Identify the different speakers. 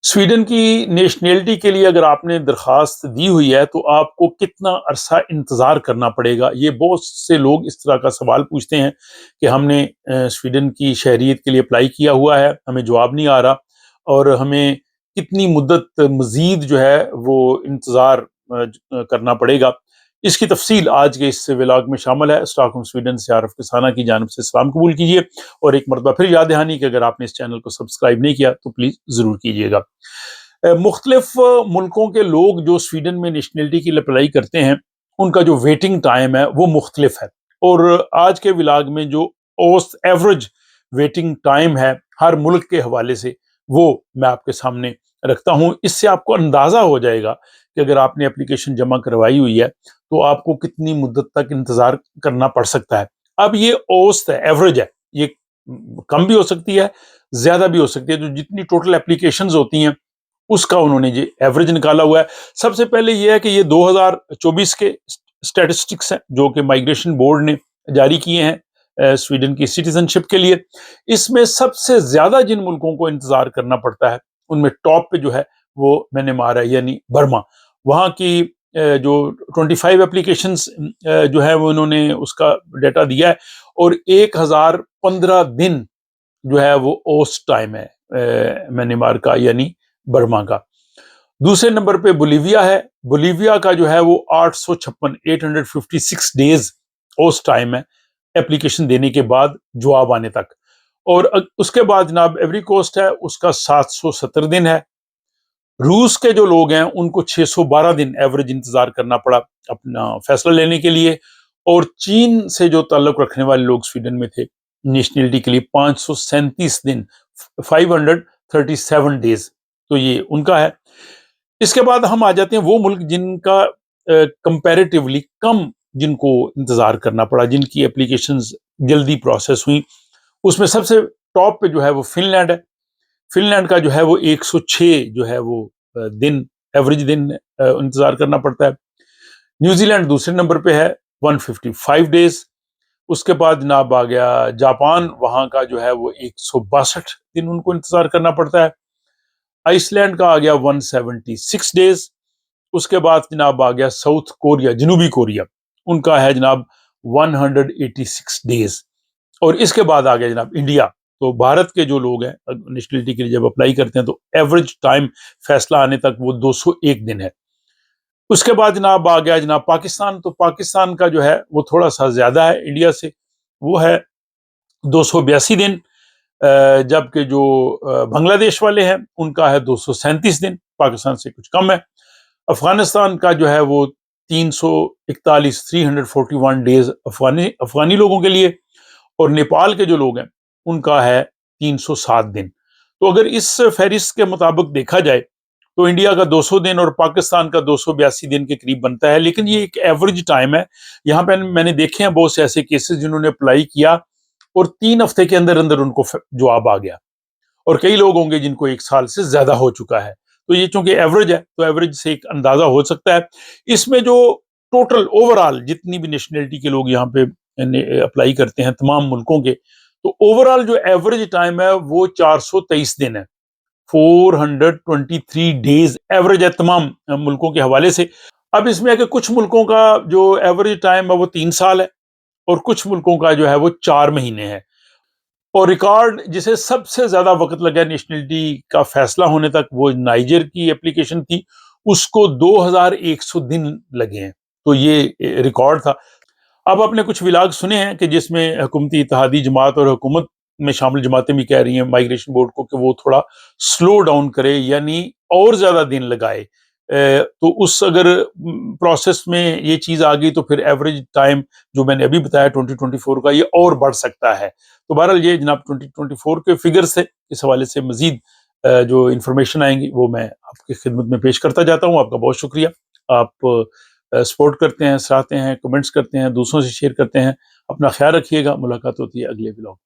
Speaker 1: Sweden की nationality के लिए अगर आपने दरख्वास्त दी हुई है तो आपको कितना अरसा इंतज़ार करना पड़ेगा? ये बहुत से लोग इस तरह का सवाल पूछते हैं कि हमने स्वीडन की शहरियत के लिए अप्लाई किया हुआ है, हमें जवाब नहीं आ रहा और हमें कितनी मुद्दत मज़ीद जो है वो इंतज़ार करना पड़ेगा। इसकी तफ़सील आज के इस व्लॉग में शामिल है। स्टॉकहोम स्वीडन से आरिफ किसाना की जानिब से सलाम कबूल कीजिए और एक मरतबा फिर याद दहानी कि अगर आपने इस चैनल को सब्सक्राइब नहीं किया तो प्लीज़ ज़रूर कीजिएगा। मुख्तलिफ मुल्कों के लोग जो स्वीडन में नेशनलिटी के लिए अप्लाई करते हैं, उनका जो वेटिंग टाइम है वो मुख्तलिफ है और आज के व्लॉग में जो औसत एवरेज वेटिंग टाइम है हर मुल्क के हवाले से, वो मैं आपके सामने रखता हूँ। इससे आपको अंदाज़ा हो जाएगा कि अगर आपने एप्लीकेशन जमा करवाई हुई है तो आपको कितनी मुद्दत तक इंतज़ार करना पड़ सकता है। अब ये औसत है, एवरेज है, ये कम भी हो सकती है, ज़्यादा भी हो सकती है। जो जितनी टोटल एप्लीकेशंस होती हैं उसका उन्होंने ये एवरेज निकाला हुआ है। सबसे पहले ये है कि ये 2024 के स्टैटिस्टिक्स हैं जो कि माइग्रेशन बोर्ड ने जारी किए हैं स्वीडन की सिटीजनशिप के लिए। इसमें सबसे ज्यादा जिन मुल्कों को इंतजार करना पड़ता है उनमें टॉप पे जो है वो म्यांमार है, यानी बर्मा। वहाँ की जो 25 एप्लीकेशंस जो है वो उन्होंने उसका डेटा दिया है और 1015 दिन जो है वो ओस्ट टाइम है म्यांमार का, यानी बर्मा का। दूसरे नंबर पे बोलीविया है। बोलीविया का जो है वो 856 डेज ओस्ट टाइम है एप्लीकेशन देने के बाद जवाब आने तक। और उसके बाद जनाब एवरी कोस्ट है, उसका 770 दिन है। रूस के जो लोग हैं उनको 612 दिन एवरेज इंतजार करना पड़ा अपना फैसला लेने के लिए। और चीन से जो ताल्लुक रखने वाले लोग स्वीडन में थे नेशनलिटी के लिए 537 दिन, 537 डेज, तो ये उनका है। इसके बाद हम आ जाते हैं वो मुल्क जिनका कंपैरेटिवली कम, जिनको इंतजार करना पड़ा, जिनकी एप्लीकेशंस जल्दी प्रोसेस हुई। उसमें सबसे टॉप पे जो है वो फिनलैंड है। फिनलैंड का जो है वो 106 जो है वो दिन, एवरेज दिन इंतजार करना पड़ता है। न्यूजीलैंड दूसरे नंबर पे है, 155 डेज। उसके बाद जनाब आ गया जापान, वहां का जो है वो 162 दिन उनको इंतजार करना पड़ता है। आइसलैंड का आ गया 176 डेज। उसके बाद जनाब आ गया साउथ कोरिया, जनूबी कोरिया, उनका है जनाब 186 डेज। और इसके बाद आ गया जनाब इंडिया। तो भारत के जो लोग हैं नेशनलिटी के लिए जब अप्लाई करते हैं तो एवरेज टाइम फैसला आने तक वो 201 दिन है। उसके बाद जनाब आ गया जनाब पाकिस्तान। तो पाकिस्तान का जो है वो थोड़ा सा ज्यादा है इंडिया से, वो है 282 दिन। जबकि जो बांग्लादेश वाले हैं उनका है 237 दिन, पाकिस्तान से कुछ कम है। अफगानिस्तान का जो है वो 341, 341 डेज अफगानी लोगों के लिए। और नेपाल के जो लोग हैं उनका है 307 दिन। तो अगर इस फहरिस्त के मुताबिक देखा जाए तो इंडिया का 200 दिन और पाकिस्तान का 282 दिन के करीब बनता है, लेकिन ये एक एवरेज टाइम है। यहाँ पे मैंने देखे हैं बहुत से ऐसे केसेस जिन्होंने अप्लाई किया और 3 हफ्ते के अंदर अंदर उनको जवाब आ गया, और कई लोग होंगे जिनको 1 साल से ज्यादा हो चुका है। तो ये चूंकि एवरेज है तो एवरेज से एक अंदाजा हो सकता है। इसमें जो टोटल ओवरऑल जितनी भी नेशनलिटी के लोग यहाँ पे अप्लाई करते हैं तमाम मुल्कों के, तो ओवरऑल जो एवरेज टाइम है वो 423 दिन है। 423 डेज एवरेज है तमाम मुल्कों के हवाले से। अब इसमें है कि कुछ मुल्कों का जो एवरेज टाइम है वो 3 साल है और कुछ मुल्कों का जो है वो 4 महीने है। और रिकॉर्ड जिसे सबसे ज्यादा वक्त लगा नेशनलिटी का फैसला होने तक, वो नाइजर की एप्लीकेशन थी, उसको 2100 दिन लगे हैं। तो ये रिकॉर्ड था। अब आपने कुछ व्लॉग सुने हैं कि जिसमें हुकूमती इत्तेहादी जमात और हुकूमत में शामिल जमातें भी कह रही हैं माइग्रेशन बोर्ड को कि वो थोड़ा स्लो डाउन करे, यानी और ज्यादा दिन लगाए। तो उस अगर प्रोसेस में ये चीज आ गई तो फिर एवरेज टाइम जो मैंने अभी बताया 2024 का, ये और बढ़ सकता है। तो बहरहाल ये जनाब 2024 के फिगर्स थे। इस हवाले से मजीद जो इंफॉर्मेशन आएंगी वो मैं आपकी खिदमत में पेश करता जाता हूँ। आपका बहुत शुक्रिया। आप सपोर्ट करते हैं, सराहते हैं, कमेंट्स करते हैं, दूसरों से शेयर करते हैं। अपना ख्याल रखिएगा। मुलाकात होती है अगले व्लॉग।